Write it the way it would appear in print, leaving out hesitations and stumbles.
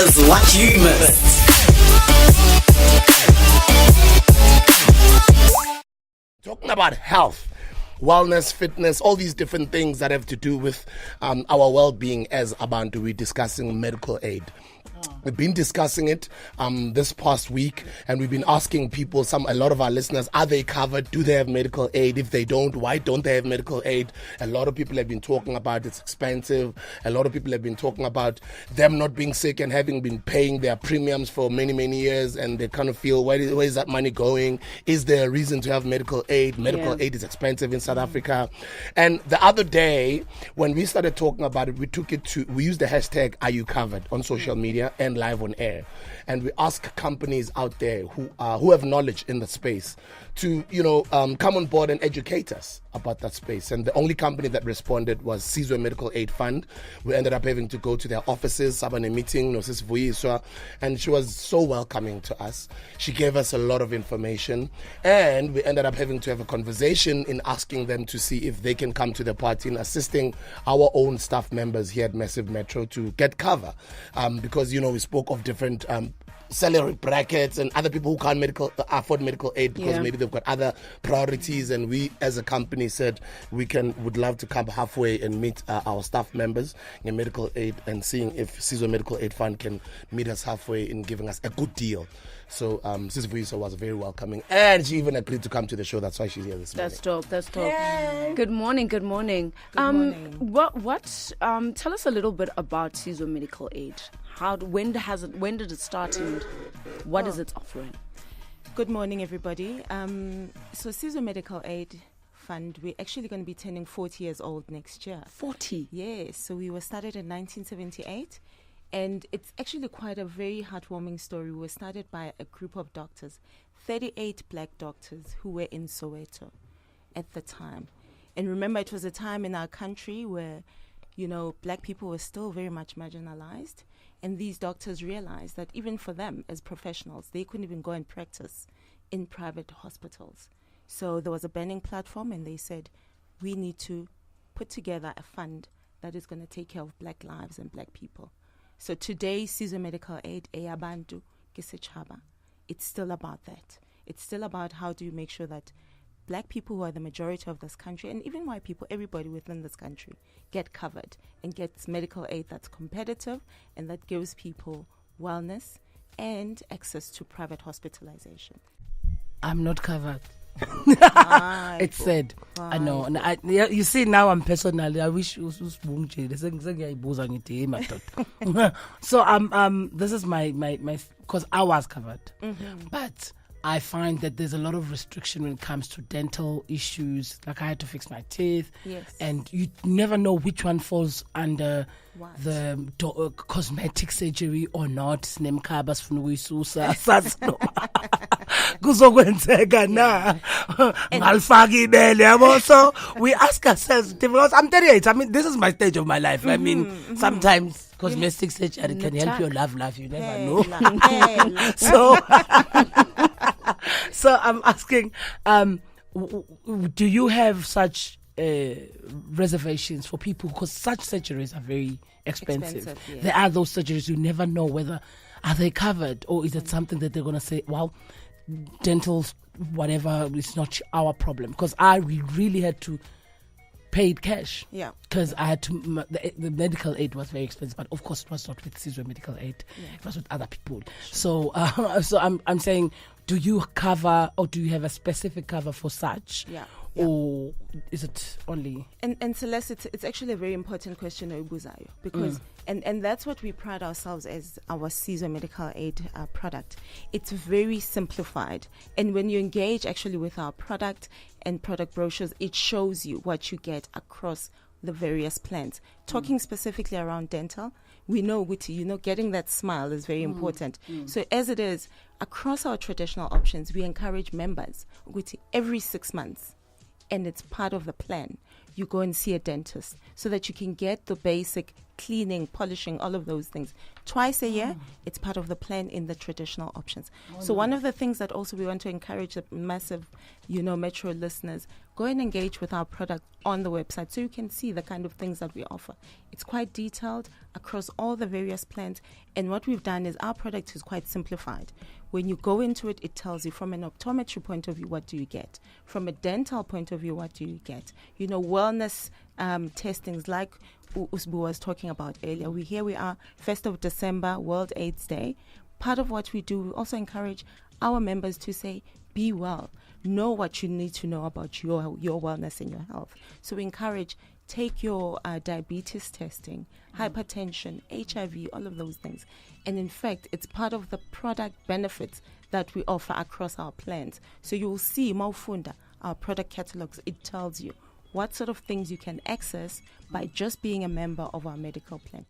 is what you missed. Talking about health, wellness, fitness, all these different things that have to do with our well-being as Abantu, we're discussing medical aid. We've been discussing it this past week, and we've been asking people, a lot of our listeners, are they covered? Do they have medical aid? If they don't, why don't they have medical aid? A lot of people have been talking about it's expensive. A lot of people have been talking about them not being sick and having been paying their premiums for many, many years, and they kind of feel, where is that money going? Is there a reason to have medical aid? Medical aid is expensive in South Africa. And the other day, when we started talking about it, we used the hashtag Are You Covered on social media and live on air, and we ask companies out there who have knowledge in the space to come on board and educate us about that space. And the only company that responded was Sizwe Medical Aid Fund. We ended up having to go to their offices, have a meeting, Mrs. Vuyiswa, and she was so welcoming to us. She gave us a lot of information, and we ended up having to have a conversation in asking them to see if they can come to the party and assisting our own staff members here at Massive Metro to get cover, because we spoke of different salary brackets and other people who can't afford medical aid because maybe they've got other priorities, and we as a company said would love to come halfway and meet our staff members in medical aid, and seeing if Sizwe Medical Aid Fund can meet us halfway in giving us a good deal. So Sis Vuyiswa was very welcoming, and she even agreed to come to the show. That's why she's here this morning. That's dope. Yay. Good morning. Good morning. What tell us a little bit about Sizwe Medical Aid. When did it start, and what is its offering? Good morning, everybody. So Sizwe Medical Aid Fund, we're actually going to be turning 40 years old next year. 40? Yes. So we were started in 1978. And it's actually quite a very heartwarming story. We were started by a group of doctors, 38 black doctors who were in Soweto at the time. And remember, it was a time in our country where, black people were still very much marginalized. And these doctors realized that even for them as professionals, they couldn't even go and practice in private hospitals. So there was a banding platform, and they said, we need to put together a fund that is going to take care of black lives and black people. So today, Sizwe Medical Aid, Eyabantu Kisechaba, it's still about that. It's still about how do you make sure that black people who are the majority of this country, and even white people, everybody within this country, get covered and gets medical aid that's competitive and that gives people wellness and access to private hospiitalization. I'm not covered. It's said. I know. And you see, now I'm personally, I wish it was so this is my because I was covered, but I find that there's a lot of restriction when it comes to dental issues. Like I had to fix my teeth, and you never know which one falls under the cosmetic surgery or not. Snemkabas from Vuyiswa. So we ask ourselves, because I'm 38. I mean, this is my stage of my life. I mean, sometimes cosmetic surgery can help your love life. You never know. So I'm asking, do you have such reservations for people? Because such surgeries are very expensive. There are those surgeries you never know whether are they covered, or is it something that they're going to say, well, dental whatever is not our problem. Because I really had to pay cash. Yeah. Because I had to. The medical aid was very expensive, but of course it was not with Sizwe Medical Aid. Yeah. It was with other people. Sure. So I'm saying, do you cover, or do you have a specific cover for such? Yeah. Or is it only? And Celeste, it's actually a very important question, Obuzayo, because and that's what we pride ourselves as our Sizwe Medical Aid product. It's very simplified, and when you engage actually with our product and product brochures, it shows you what you get across the various plans. Talking specifically around dental, we know, getting that smile is very important. So as it is, across our traditional options, we encourage members, every 6 months, and it's part of the plan, you go and see a dentist so that you can get the basic cleaning, polishing, all of those things. Twice a year, it's part of the plan in the traditional options. So one of the things that also we want to encourage the massive, Metro listeners, go and engage with our product on the website so you can see the kind of things that we offer. It's quite detailed across all the various plans. And what we've done is our product is quite simplified. When you go into it, it tells you from an optometry point of view, what do you get? From a dental point of view, what do you get? Wellness testings like Usbu was talking about earlier. Here we are, 1st of December, World AIDS Day. Part of what we do, we also encourage our members to say, be well. Know what you need to know about your wellness and your health. So we encourage, take your diabetes testing, hypertension, HIV, all of those things. And in fact, it's part of the product benefits that we offer across our plans. So you will see, Maufunda, our product catalogs, it tells you what sort of things you can access by just being a member of our medical plan.